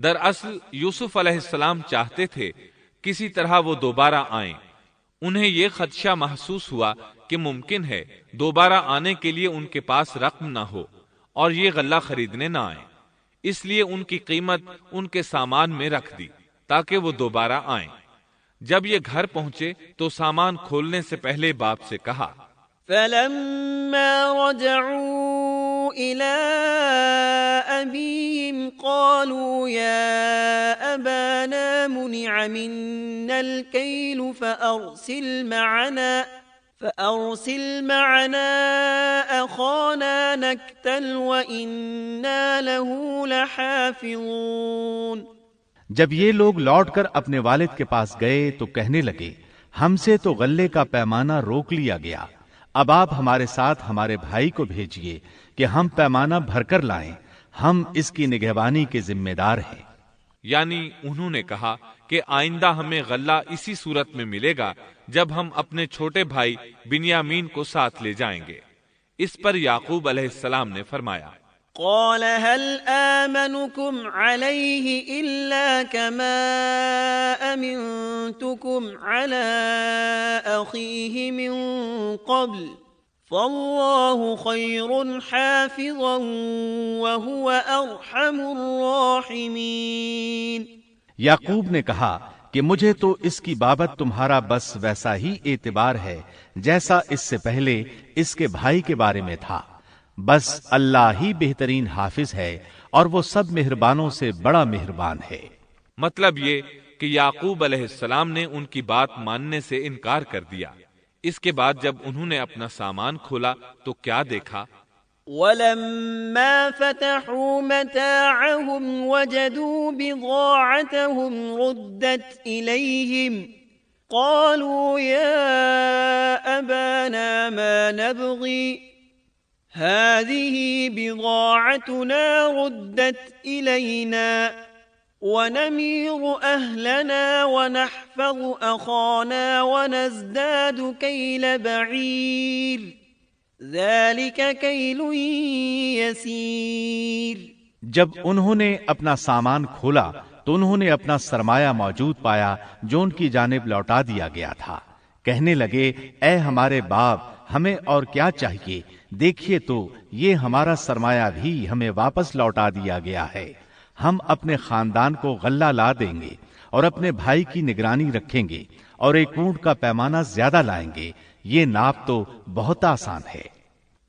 دراصل یوسف علیہ السلام چاہتے تھے کسی طرح وہ دوبارہ آئیں۔ انہیں یہ خدشہ محسوس ہوا کہ ممکن ہے دوبارہ آنے کے لیے ان کے پاس رقم نہ ہو اور یہ غلہ خریدنے نہ آئیں، اس لیے ان کی قیمت ان کے سامان میں رکھ دی تاکہ وہ دوبارہ آئیں۔ جب یہ گھر پہنچے تو سامان کھولنے سے پہلے باپ سے کہا، فَلَمَّا رَجَعُوا إِلَىٰ أَبِيهِمْ قَالُوا يَا أَبَانَا مُنِعَ مِنَّا الْكَيْلُ فَأَرْسِلْ مَعَنَا أَخَانَا نَكْتَلْ وَإِنَّا لَهُ لَحَافِظُونَ۔ جب یہ لوگ لوٹ کر اپنے والد کے پاس گئے تو کہنے لگے، ہم سے تو غلے کا پیمانہ روک لیا گیا، اب آپ ہمارے ساتھ ہمارے بھائی کو بھیجیے کہ ہم پیمانہ بھر کر لائیں، ہم اس کی نگہبانی کے ذمہ دار ہیں۔ یعنی انہوں نے کہا کہ آئندہ ہمیں غلہ اسی صورت میں ملے گا جب ہم اپنے چھوٹے بھائی بنیامین کو ساتھ لے جائیں گے۔ اس پر یعقوب علیہ السلام نے فرمایا، قال هل آمنكم عليه إلا كما أمنتكم على أخيه من قبل فالله خير حافظا وهو أرحم الراحمين۔ یعقوب نے کہا کہ مجھے تو اس کی بابت تمہارا بس ویسا ہی اعتبار ہے جیسا اس سے پہلے اس کے بھائی کے بارے میں تھا، بس اللہ ہی بہترین حافظ ہے اور وہ سب مہربانوں سے بڑا مہربان ہے۔ مطلب یہ کہ یعقوب علیہ السلام نے ان کی بات ماننے سے انکار کر دیا۔ اس کے بعد جب انہوں نے اپنا سامان کھولا تو کیا دیکھا، وَلَمَّا فَتَحُوا مَتَاعَهُمْ وَجَدُوا بِضَاعَتَهُمْ رُدَّتْ إِلَيْهِمْ قَالُوا يَا أَبَانَا مَا نَبْغِي هذه بضاعتنا ردت إلينا ونمير أهلنا ونحفظ أخانا ونزداد كيل بعير ذلك كيل يسير۔ جب انہوں نے اپنا سامان کھولا تو انہوں نے اپنا سرمایہ موجود پایا جو ان کی جانب لوٹا دیا گیا تھا۔ کہنے لگے، اے ہمارے باپ، ہمیں اور کیا چاہیے، دیکھیے تو یہ ہمارا سرمایہ بھی ہمیں واپس لوٹا دیا گیا ہے، ہم اپنے خاندان کو غلہ لا دیں گے اور اپنے بھائی کی نگرانی رکھیں گے اور ایک اونٹ کا پیمانہ زیادہ لائیں گے، یہ ناپ تو بہت آسان ہے۔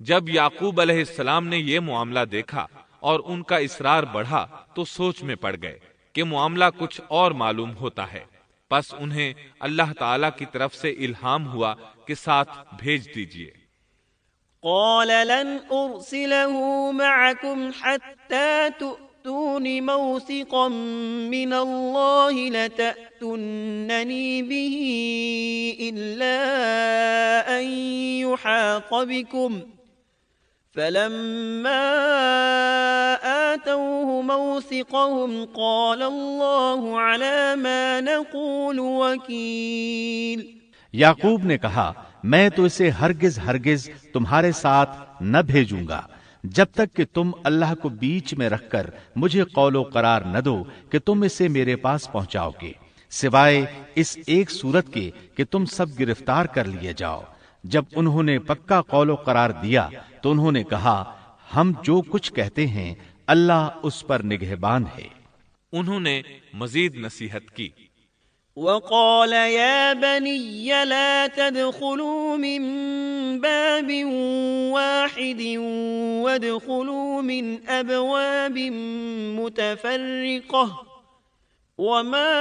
جب یعقوب علیہ السلام نے یہ معاملہ دیکھا اور ان کا اصرار بڑھا تو سوچ میں پڑ گئے کہ معاملہ کچھ اور معلوم ہوتا ہے، پس انہیں اللہ تعالی کی طرف سے الہام ہوا کہ ساتھ بھیج دیجئے۔ قال لن أرسله معكم حتى تؤتون موثقا من الله لتأتونني به إلا أن يحاط بكم فلما آتوه موثقهم قال الله على ما نقول وكيل۔ یعقوب نے کہا، میں تو اسے ہرگز ہرگز تمہارے ساتھ نہ بھیجوں گا جب تک کہ تم اللہ کو بیچ میں رکھ کر مجھے قول و قرار نہ دو کہ تم اسے میرے پاس پہنچاؤ گے، سوائے اس ایک صورت کے کہ تم سب گرفتار کر لیے جاؤ۔ جب انہوں نے پکا قول و قرار دیا تو انہوں نے کہا، ہم جو کچھ کہتے ہیں اللہ اس پر نگہبان ہے۔ انہوں نے مزید نصیحت کی، وقال يا بني لا تدخلوا من باب واحد وادخلوا من أبواب متفرقة وما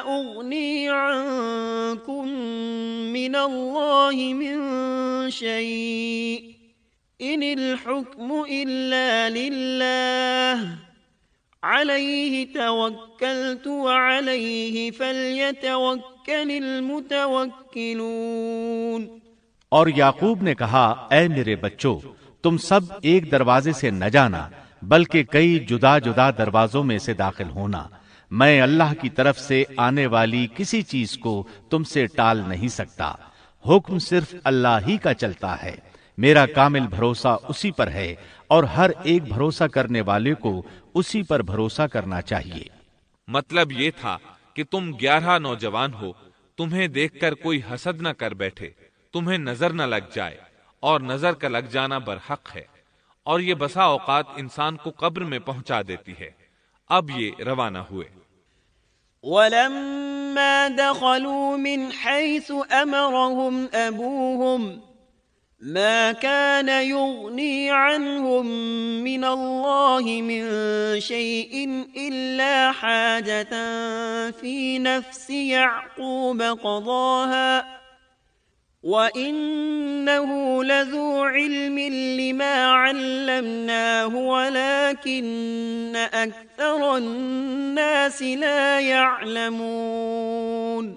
أغني عنكم من الله من شيء إن الحكم إلا لله علیہ توکلت وعلیہ فلیتوکل المتوکلون۔ اور یعقوب نے کہا، اے میرے بچوں، تم سب ایک دروازے سے نہ جانا بلکہ کئی جدا جدا دروازوں میں سے داخل ہونا، میں اللہ کی طرف سے آنے والی کسی چیز کو تم سے ٹال نہیں سکتا، حکم صرف اللہ ہی کا چلتا ہے، میرا کامل بھروسہ اسی پر ہے اور ہر ایک بھروسہ کرنے والے کو اسی پر بھروسہ کرنا چاہیے۔ مطلب یہ تھا کہ تم 11 نوجوان ہو، تمہیں دیکھ کر کوئی حسد نہ کر بیٹھے، تمہیں نظر نہ لگ جائے، اور نظر کا لگ جانا برحق ہے، اور یہ بسا اوقات انسان کو قبر میں پہنچا دیتی ہے۔ اب یہ روانہ ہوئے۔ ولما دخلوا من حيث أمرهم أبوهم ما كان يغني عنهم من الله من شيء إلا حاجة في نفس يعقوب قضاها وَإِنَّهُ لَذُو عِلْمٍ لِمَا عَلَّمْنَاهُ وَلَكِنَّ أَكْثَرَ النَّاسِ لَا يَعْلَمُونَ۔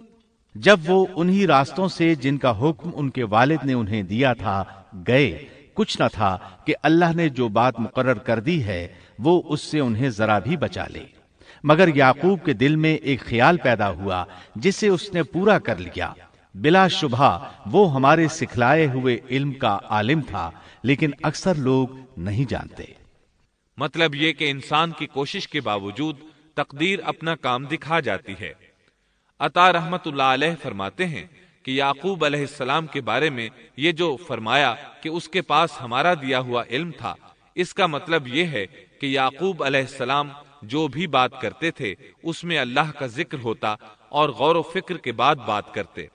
جب وہ انہی راستوں سے جن کا حکم ان کے والد نے انہیں دیا تھا گئے، کچھ نہ تھا کہ اللہ نے جو بات مقرر کر دی ہے وہ اس سے انہیں ذرا بھی بچا لے، مگر یعقوب کے دل میں ایک خیال پیدا ہوا جسے اس نے پورا کر لیا۔ بلا شبہ وہ ہمارے سکھلائے ہوئے علم کا عالم تھا، لیکن اکثر لوگ نہیں جانتے۔ مطلب یہ کہ انسان کی کوشش کے باوجود تقدیر اپنا کام دکھا جاتی ہے۔ عطا رحمت اللہ علیہ فرماتے ہیں کہ یعقوب علیہ السلام کے بارے میں یہ جو فرمایا کہ اس کے پاس ہمارا دیا ہوا علم تھا، اس کا مطلب یہ ہے کہ یعقوب علیہ السلام جو بھی بات کرتے تھے اس میں اللہ کا ذکر ہوتا اور غور و فکر کے بعد بات کرتے،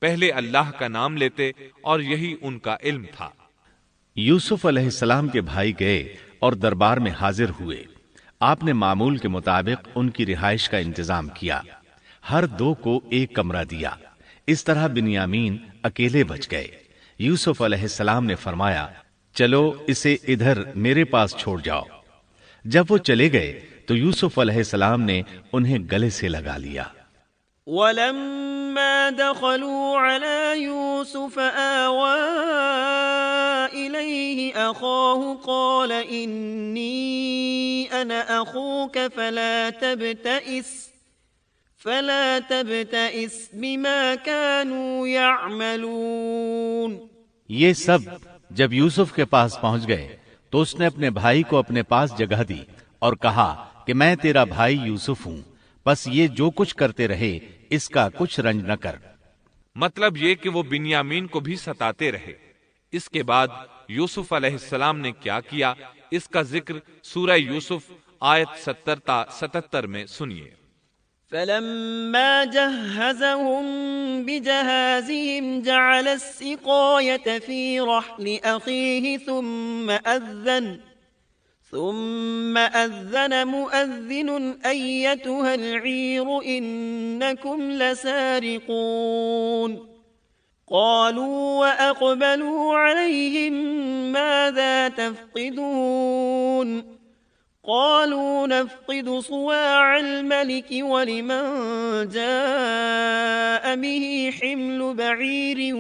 پہلے اللہ کا نام لیتے، اور یہی ان کا علم تھا۔ یوسف علیہ السلام کے بھائی گئے اور دربار میں حاضر ہوئے۔ آپ نے معمول کے مطابق ان کی رہائش کا انتظام کیا، ہر 2 کو ایک کمرہ دیا۔ اس طرح بنیامین اکیلے بچ گئے۔ یوسف علیہ السلام نے فرمایا، چلو اسے ادھر میرے پاس چھوڑ جاؤ۔ جب وہ چلے گئے تو یوسف علیہ السلام نے انہیں گلے سے لگا لیا۔ ولما دخلوا على يوسف آوى إليه أخاه قال إني أنا أخوك فلا تبتئس بما كانوا يعملون۔ یہ سب جب یوسف کے پاس پہنچ گئے تو اس نے اپنے بھائی کو اپنے پاس جگہ دی اور کہا کہ میں تیرا بھائی یوسف ہوں، بس یہ جو کچھ کرتے رہے اس کا کچھ رنج نہ کر۔ مطلب یہ کہ وہ بنیامین کو بھی ستاتے رہے۔ اس کے بعد یوسف علیہ السلام نے کیا کیا، اس کا ذکر سورہ یوسف آیت 70 تا 77 میں سنیے۔ فلما جهزهم بجهازهم جعل السقاية في رحل أخيه ثم أذن مؤذن أيتها العير إنكم لسارقون قالوا وأقبلوا عليهم ماذا تفقدون قالوا نفقد صواع الملك ولمن جاء به حمل بعير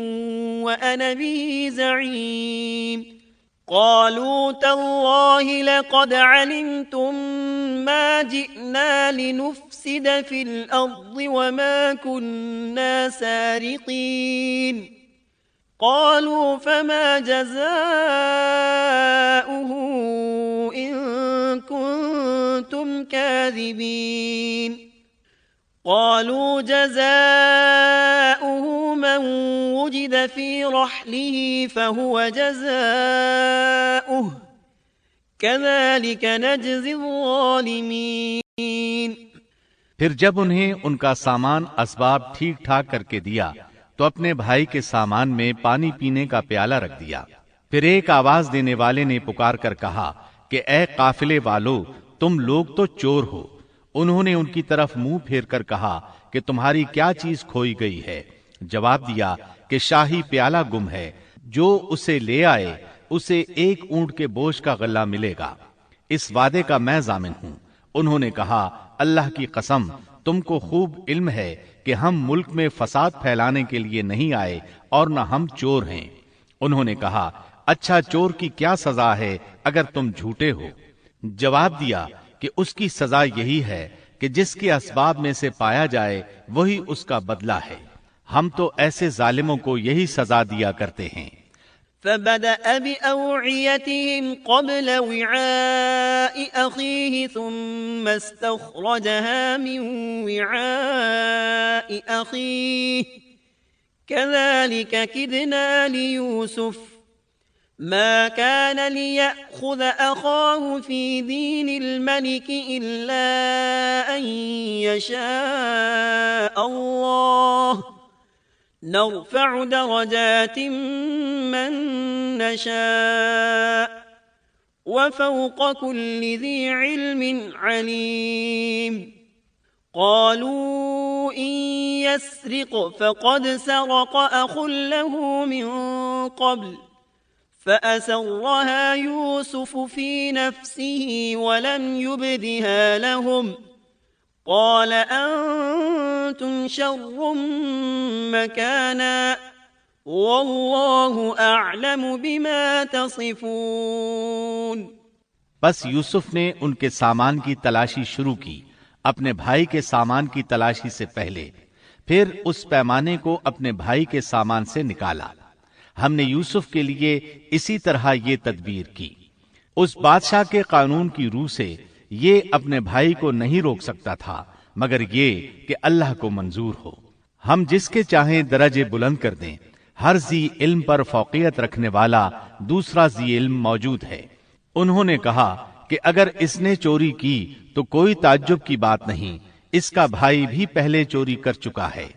وأنا به زعيم قالوا تالله لقد علمتم ما جئنا لنفسد في الأرض وما كنا سارقين قالوا فما جزاؤه إن كنتم كاذبين قالوا جزاؤه من وجد في رحله فهو جزاؤه كذلك نجزي الظالمين۔ پھر جب انہیں ان کا سامان اسباب ٹھیک ٹھاک کر کے دیا تو اپنے بھائی کے سامان میں پانی پینے کا پیالہ رکھ دیا۔ پھر ایک آواز دینے والے نے پکار کر کہا کہ اے قافلے والو، تم لوگ تو چور ہو۔ انہوں نے ان کی طرف منہ پھیر کر کہا کہ تمہاری کیا چیز کھوئی گئی ہے؟ جواب دیا کہ شاہی پیالہ گم ہے، جو اسے لے آئے اسے 1 اونٹ کے بوجھ کا غلہ ملے گا، اس وعدے کا میں ضامن ہوں۔ انہوں نے کہا اللہ کی قسم، تم کو خوب علم ہے کہ ہم ملک میں فساد پھیلانے کے لیے نہیں آئے اور نہ ہم چور ہیں۔ انہوں نے کہا اچھا، چور کی کیا سزا ہے اگر تم جھوٹے ہو؟ جواب دیا کہ اس کی سزا یہی ہے کہ جس کے اسباب میں سے پایا جائے وہی اس کا بدلہ ہے، ہم تو ایسے ظالموں کو یہی سزا دیا کرتے ہیں۔ فبدأ بأوعيتهم قبل وعاء أخيه ثم استخرجها من وعاء أخيه كذلك كدنا ليوسف ما كان ليأخذ أخاه في دين الملك إلا أن يشاء الله نرفع درجات من نشاء وفوق كل ذي علم عليم قالوا إن يسرق فقد سرق أخ له من قبل فأسرها يوسف في نفسه ولم يبدها لهم قال أنتم شر مكانا والله أعلم بما تصفون. بس یوسف نے ان کے سامان کی تلاشی شروع کی اپنے بھائی کے سامان کی تلاشی سے پہلے، پھر اس پیمانے کو اپنے بھائی کے سامان سے نکالا. ہم نے یوسف کے لیے اسی طرح یہ تدبیر کی. اس بادشاہ کے قانون کی روح سے یہ اپنے بھائی کو نہیں روک سکتا تھا مگر یہ کہ اللہ کو منظور ہو. ہم جس کے چاہیں درجے بلند کر دیں. ہر ذی علم پر فوقیت رکھنے والا دوسرا ذی علم موجود ہے. انہوں نے کہا کہ اگر اس نے چوری کی تو کوئی تعجب کی بات نہیں، اس کا بھائی بھی پہلے چوری کر چکا ہے.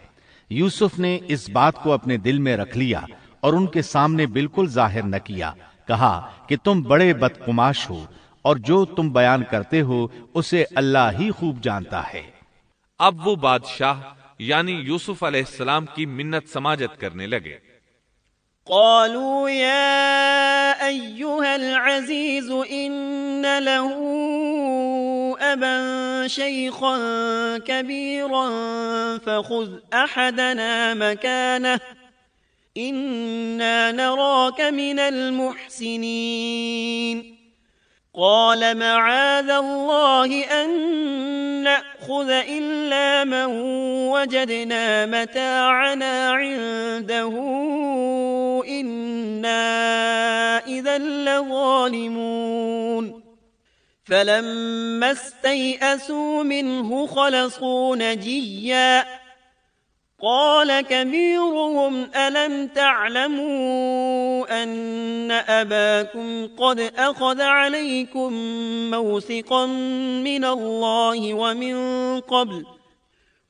یوسف نے اس بات کو اپنے دل میں رکھ لیا اور ان کے سامنے بالکل ظاہر نہ کیا. کہا کہ تم بڑے بدقماش ہو اور جو تم بیان کرتے ہو اسے اللہ ہی خوب جانتا ہے. اب وہ بادشاہ یعنی یوسف علیہ السلام کی منت سماجت کرنے لگے. قالوا يا أيها العزيز إن له أبا شيخا كبيرا فخذ أحدنا مكانه إنا نراك من المحسنين. قال معاذ الله أن نأخذ إلا من وجدنا متاعنا عنده إنا إذا لظالمون. فلما استيئسوا منه خلصوا نجيا قال كبيرهم ألم تعلموا أن أباكم قد أخذ عليكم موثقا من الله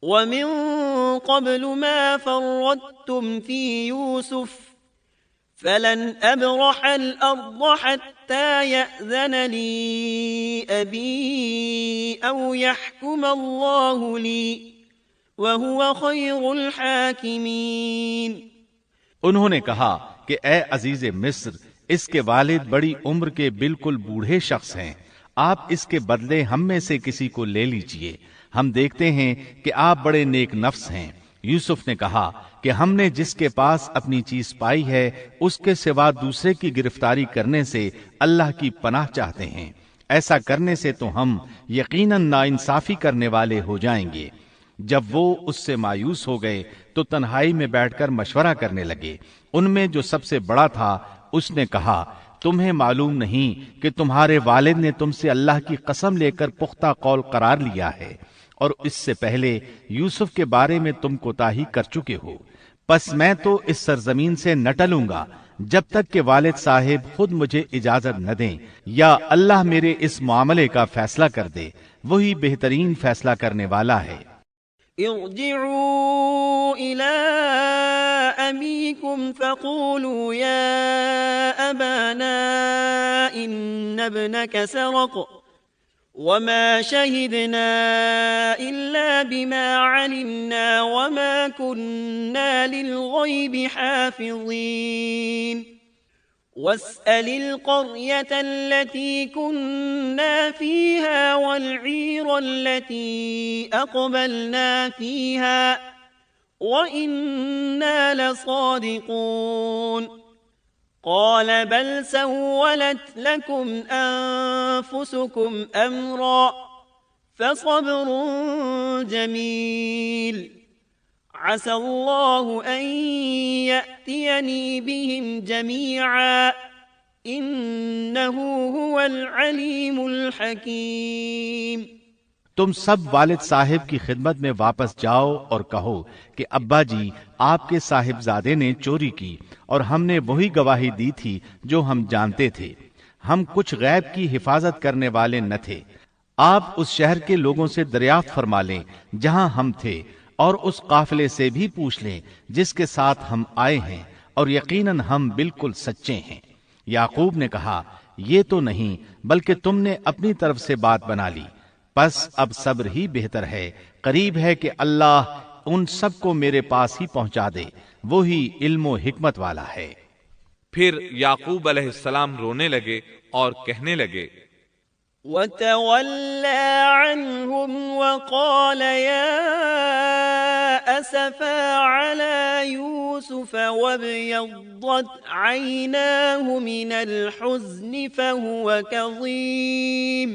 ومن قبل ما فرطتم في يوسف فلن أبرح الأرض حتى يأذن لي أبي أو يحكم الله لي وَهُوَ خَيْرُ الْحَاكِمِينَ. انہوں نے کہا کہ اے عزیز مصر، اس کے والد بڑی عمر کے بالکل بوڑھے شخص ہیں. آپ اس کے بدلے ہم میں سے کسی کو لے لیجئے. ہم دیکھتے ہیں کہ آپ بڑے نیک نفس ہیں. یوسف نے کہا کہ ہم نے جس کے پاس اپنی چیز پائی ہے اس کے سوا دوسرے کی گرفتاری کرنے سے اللہ کی پناہ چاہتے ہیں. ایسا کرنے سے تو ہم یقیناً ناانصافی کرنے والے ہو جائیں گے. جب وہ اس سے مایوس ہو گئے تو تنہائی میں بیٹھ کر مشورہ کرنے لگے. ان میں جو سب سے بڑا تھا اس نے کہا تمہیں معلوم نہیں کہ تمہارے والد نے تم سے اللہ کی قسم لے کر پختہ قول قرار لیا ہے اور اس سے پہلے یوسف کے بارے میں تم کوتاہی کر چکے ہو. پس میں تو اس سرزمین سے نہ ٹلوں گا جب تک کہ والد صاحب خود مجھے اجازت نہ دیں یا اللہ میرے اس معاملے کا فیصلہ کر دے. وہی بہترین فیصلہ کرنے والا ہے. ارجعوا إلى أبيكم فقولوا يا أبانا إن ابنك سرق وما شهدنا إلا بما علمنا وما كنا للغيب حافظين. واسأل القرية التي كنا فيها والعير التي أقبلنا فيها وإنا لصادقون. قال بل سولت لكم أنفسكم أمرا فصبر جميل عسى الله أن يأتيني بهم جميعا إنه هو العليم الحكيم۔ تم سب والد صاحب کی خدمت میں واپس جاؤ اور کہو کہ ابا جی آپ کے صاحبزادے نے چوری کی اور ہم نے وہی گواہی دی تھی جو ہم جانتے تھے، ہم کچھ غیب کی حفاظت کرنے والے نہ تھے۔ آپ اس شہر کے لوگوں سے دریافت فرما لیں جہاں ہم تھے، اور اس قافلے سے بھی پوچھ لیں جس کے ساتھ ہم آئے ہیں، اور یقیناً ہم بالکل سچے ہیں۔ یعقوب نے کہا یہ تو نہیں بلکہ تم نے اپنی طرف سے بات بنا لی، پس اب صبر ہی بہتر ہے، قریب ہے کہ اللہ ان سب کو میرے پاس ہی پہنچا دے، وہی علم و حکمت والا ہے۔ پھر یعقوب علیہ السلام رونے لگے اور کہنے لگے وَتَوَلَّى عَنْهُمْ وَقَالَ يَا أَسَفَا عَلَى يُوسُفَ وَابْيَضَّتْ عَيْنَاهُ مِنَ الْحُزْنِ فَهُوَ كَظِيمٌ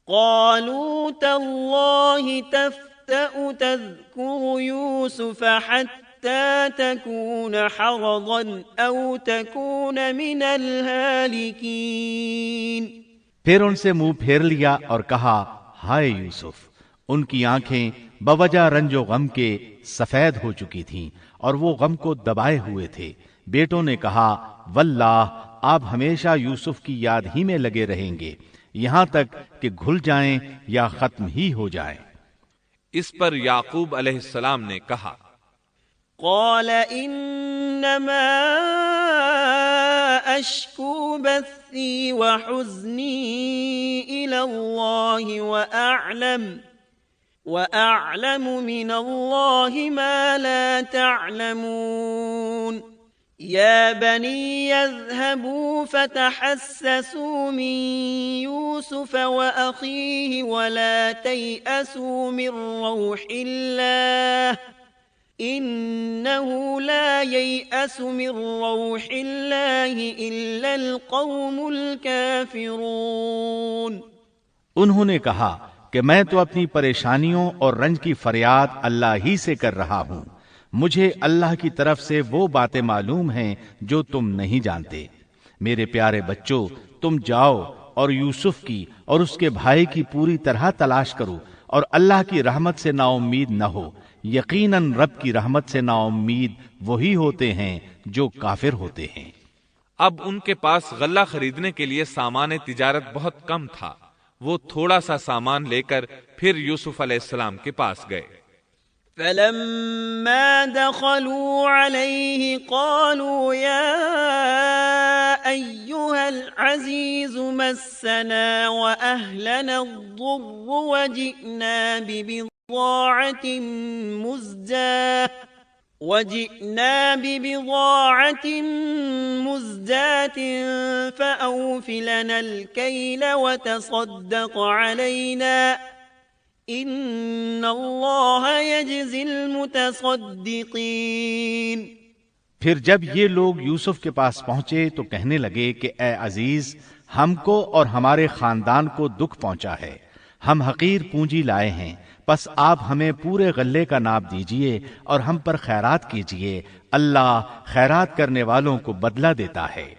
قالوا تالله تفتأ تذكر يوسف حتى تكون حرضا أو تكون من الهالكين۔ پھر ان سے منہ پھیر لیا اور کہا ہائے یوسف۔ ان کی آنکھیں بوجہ رنج و غم کے سفید ہو چکی تھیں اور وہ غم کو دبائے ہوئے تھے۔ بیٹوں نے کہا واللہ آپ ہمیشہ یوسف کی یاد ہی میں لگے رہیں گے، یہاں تک کہ گھل جائیں یا ختم ہی ہو جائیں۔ اس پر یعقوب علیہ السلام نے کہا قال انما اشکو بثی وحزنی الى اللہ واعلم من اللہ ما لا تعلمون۔ يا بني يذهبوا فتحسسوا من يوسف وأخيه ولا تيأسوا من روح الله إنه لا ييأس من روح الله إلا القوم الكافرون۔ انہوں نے کہا کہ میں تو اپنی پریشانیوں اور رنج کی فریاد اللہ ہی سے کر رہا ہوں، مجھے اللہ کی طرف سے وہ باتیں معلوم ہیں جو تم نہیں جانتے۔ میرے پیارے بچوں، تم جاؤ اور یوسف کی اور اس کے بھائی کی پوری طرح تلاش کرو، اور اللہ کی رحمت سے نا امید نہ ہو، یقیناً رب کی رحمت سے نا امید وہی ہوتے ہیں جو کافر ہوتے ہیں۔ اب ان کے پاس غلہ خریدنے کے لیے سامان تجارت بہت کم تھا، وہ تھوڑا سا سامان لے کر پھر یوسف علیہ السلام کے پاس گئے۔ فلما دخلوا عليه قالوا يا أيها العزيز مسنا وأهلنا الضر وجئنا ببضاعة مزجاة فأوف لنا الكيل وتصدق علينا ان اللہ یجزی المتصدقین۔ پھر جب یہ لوگ یوسف کے پاس پہنچے تو کہنے لگے کہ اے عزیز، ہم کو اور ہمارے خاندان کو دکھ پہنچا ہے، ہم حقیر پونجی لائے ہیں، پس آپ ہمیں پورے غلے کا ناپ دیجئے اور ہم پر خیرات کیجئے، اللہ خیرات کرنے والوں کو بدلہ دیتا ہے۔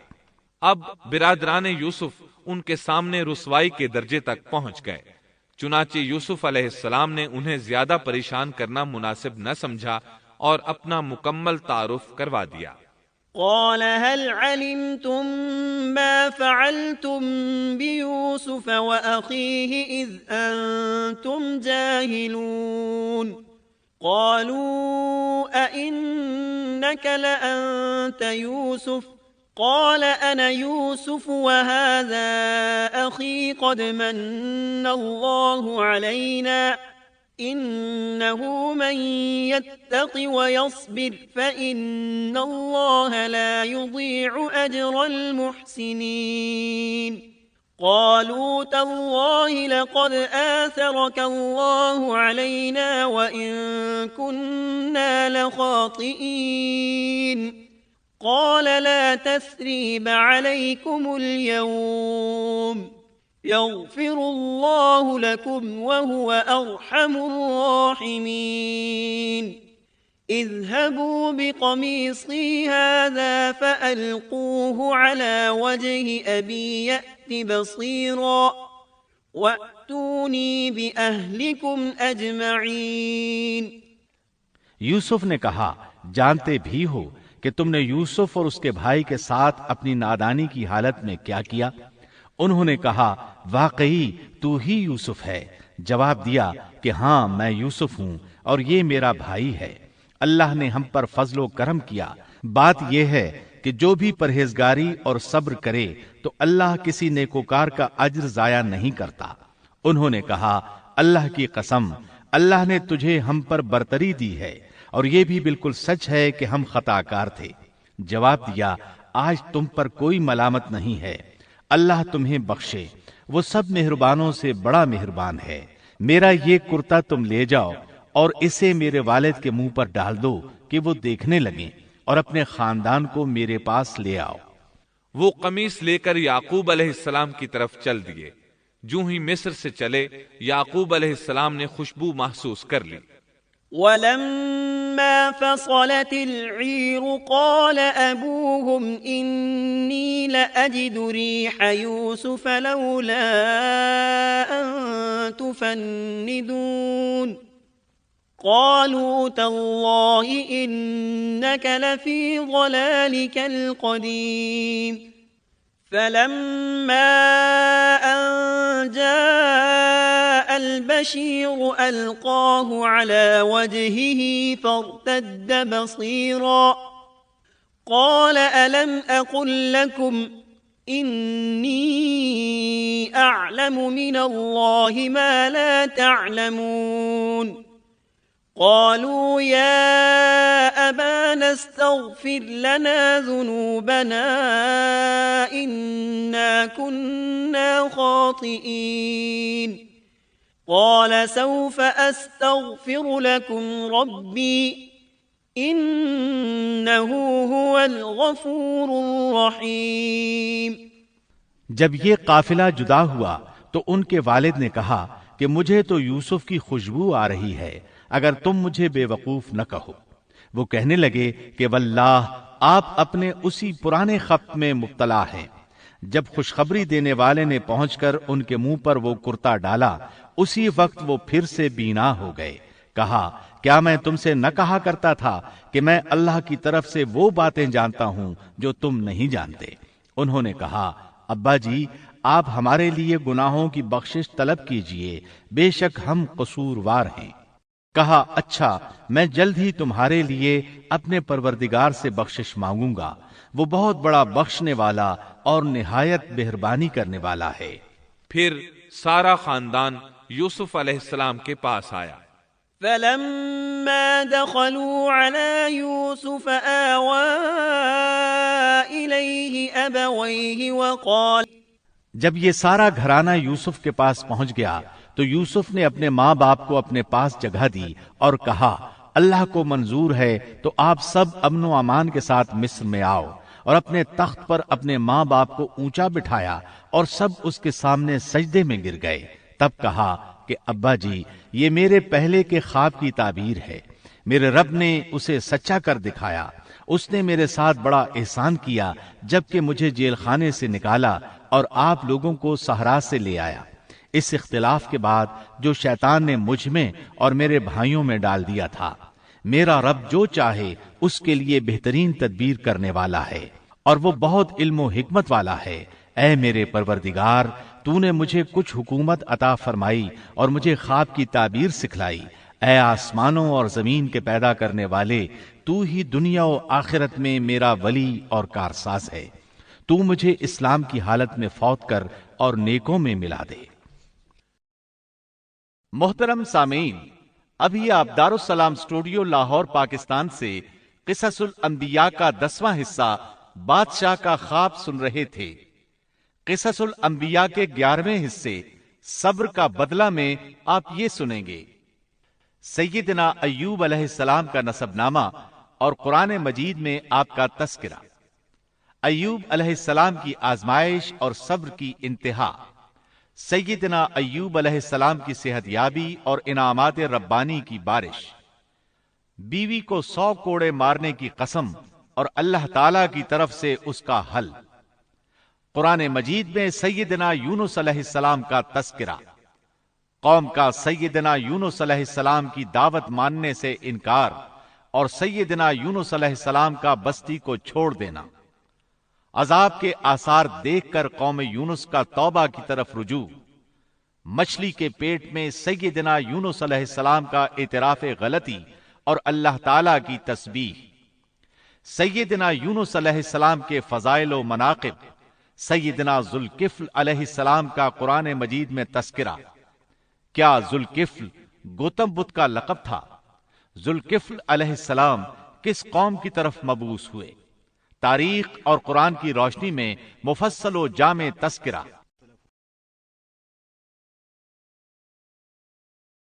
اب برادران یوسف ان کے سامنے رسوائی کے درجے تک پہنچ گئے، چنانچہ یوسف علیہ السلام نے انہیں زیادہ پریشان کرنا مناسب نہ سمجھا اور اپنا مکمل تعارف کروا دیا۔ قال هل علمتم ما فعلتم بيوسف وأخيه إذ أنتم جاهلون؟ قالوا أئنك لأنت يوسف؟ قال أنا يوسف وهذا أخي قد من الله علينا إنه من يتق ويصبر فإن الله لا يضيع أجر المحسنين۔ قالوا تالله لقد آثرك الله علينا وإن كنا لخاطئين۔ قال لا تثريب عليكم اليوم يغفر الله لكم وهو أرحم الراحمين۔ اذهبوا بقميصي هذا فألقوه على وجه أبي يأت بصيرا وأتوني بأهلكم أجمعين۔ یوسف نے کہا جانتے بھی ہو کہ تم نے یوسف اور اس کے بھائی کے ساتھ اپنی نادانی کی حالت میں کیا کیا؟ انہوں نے کہا واقعی تو ہی یوسف ہے۔ جواب دیا کہ ہاں میں یوسف ہوں اور یہ میرا بھائی ہے۔ اللہ نے ہم پر فضل و کرم کیا۔ بات یہ ہے کہ جو بھی پرہیزگاری اور صبر کرے تو اللہ کسی نیکوکار کا اجر ضائع نہیں کرتا۔ انہوں نے کہا اللہ کی قسم، اللہ نے تجھے ہم پر برتری دی ہے اور یہ بھی بالکل سچ ہے کہ ہم خطا کار تھے۔ جواب دیا آج تم پر کوئی ملامت نہیں ہے، اللہ تمہیں بخشے، وہ سب مہربانوں سے بڑا مہربان ہے۔ میرا یہ کرتا تم لے جاؤ اور اسے میرے والد کے منہ پر ڈال دو کہ وہ دیکھنے لگیں، اور اپنے خاندان کو میرے پاس لے آؤ۔ وہ قمیص لے کر یعقوب علیہ السلام کی طرف چل دیے۔ جو ہی مصر سے چلے یعقوب علیہ السلام نے خوشبو محسوس کر لی۔ ولما فصلت العير قال أبوهم إني لأجد ريح يوسف لولا أن تفندون قالوا تالله إنك لفي ضلالك القديم فلما أن جاء البشير ألقاه على وجهه فارتد بصيرا قال ألم أقل لكم إني أعلم من الله ما لا تعلمون قالوا يا أبانا استغفر لنا ذنوبنا إنا كنا خاطئين قال سوف أستغفر لكم ربي إنه هو الغفور الرحيم۔ جب یہ قافلہ جدا ہوا تو ان کے والد نے کہا کہ مجھے تو یوسف کی خوشبو آ رہی ہے، اگر تم مجھے بے وقوف نہ کہو۔ وہ کہنے لگے کہ واللہ آپ اپنے اسی پرانے خط میں مبتلا ہیں۔ جب خوشخبری دینے والے نے پہنچ کر ان کے منہ پر وہ کرتا ڈالا، اسی وقت وہ پھر سے بینا ہو گئے۔ کہا کیا میں تم سے نہ کہا کرتا تھا کہ میں اللہ کی طرف سے وہ باتیں جانتا ہوں جو تم نہیں جانتے؟ انہوں نے کہا ابا جی آپ ہمارے لیے گناہوں کی بخشش طلب کیجئے، بے شک ہم قصوروار ہیں۔ کہا اچھا میں جلد ہی تمہارے لیے اپنے پروردگار سے بخشش مانگوں گا، وہ بہت بڑا بخشنے والا اور نہایت مہربانی کرنے والا ہے۔ پھر سارا خاندان یوسف علیہ السلام کے پاس آیا۔ فلما دخلوا على يوسف آوى إليه أبويه وقال جب یہ سارا گھرانہ یوسف کے پاس پہنچ گیا تو یوسف نے اپنے ماں باپ کو اپنے پاس جگہ دی اور کہا اللہ کو منظور ہے تو آپ سب امن و امان کے ساتھ مصر میں آؤ، اور اپنے تخت پر اپنے ماں باپ کو اونچا بٹھایا اور سب اس کے سامنے سجدے میں گر گئے۔ تب کہا کہ ابا جی یہ میرے پہلے کے خواب کی تعبیر ہے، میرے رب نے اسے سچا کر دکھایا، اس نے میرے ساتھ بڑا احسان کیا جبکہ مجھے جیل خانے سے نکالا اور آپ لوگوں کو صحرا سے لے آیا۔ اس اختلاف کے بعد جو شیطان نے مجھ میں اور میرے بھائیوں میں ڈال دیا تھا، میرا رب جو چاہے اس کے لیے بہترین تدبیر کرنے والا ہے اور وہ بہت علم و حکمت والا ہے۔ اے میرے پروردگار تو نے مجھے کچھ حکومت عطا فرمائی اور مجھے خواب کی تعبیر سکھلائی۔ اے آسمانوں اور زمین کے پیدا کرنے والے، تو ہی دنیا و آخرت میں میرا ولی اور کارساز ہے۔ تو مجھے اسلام کی حالت میں فوت کر اور نیکوں میں ملا دے۔ محترم سامعین، ابھی آپ دارالسلام اسٹوڈیو لاہور پاکستان سے قصص الانبیاء کا 10واں حصہ بادشاہ کا خواب سن رہے تھے۔ قصص الانبیاء کے 11ویں حصے صبر کا بدلہ میں آپ یہ سنیں گے سیدنا ایوب علیہ السلام کا نسب نامہ اور قرآن مجید میں آپ کا تذکرہ، ایوب علیہ السلام کی آزمائش اور صبر کی انتہا، سیدنا ایوب علیہ السلام کی صحت یابی اور انعامات ربانی کی بارش، بیوی کو 100 کوڑے مارنے کی قسم اور اللہ تعالی کی طرف سے اس کا حل۔ قرآن مجید میں سیدنا یونس علیہ السلام کا تذکرہ، قوم کا سیدنا یونس علیہ السلام کی دعوت ماننے سے انکار اور سیدنا یونس علیہ السلام کا بستی کو چھوڑ دینا، عذاب کے آثار دیکھ کر قوم یونس کا توبہ کی طرف رجوع، مچھلی کے پیٹ میں سیدنا یونس علیہ السلام کا اعتراف غلطی اور اللہ تعالی کی تسبیح، سیدنا یونس علیہ السلام کے فضائل و مناقب، سیدنا ذوالکفل علیہ السلام کا قرآن مجید میں تذکرہ۔ کیا ذوالکفل گوتم بدھ کا لقب تھا؟ ذوالکفل علیہ السلام کس قوم کی طرف مبعوث ہوئے؟ تاریخ اور قرآن کی روشنی میں مفصل و جامع تذکرہ۔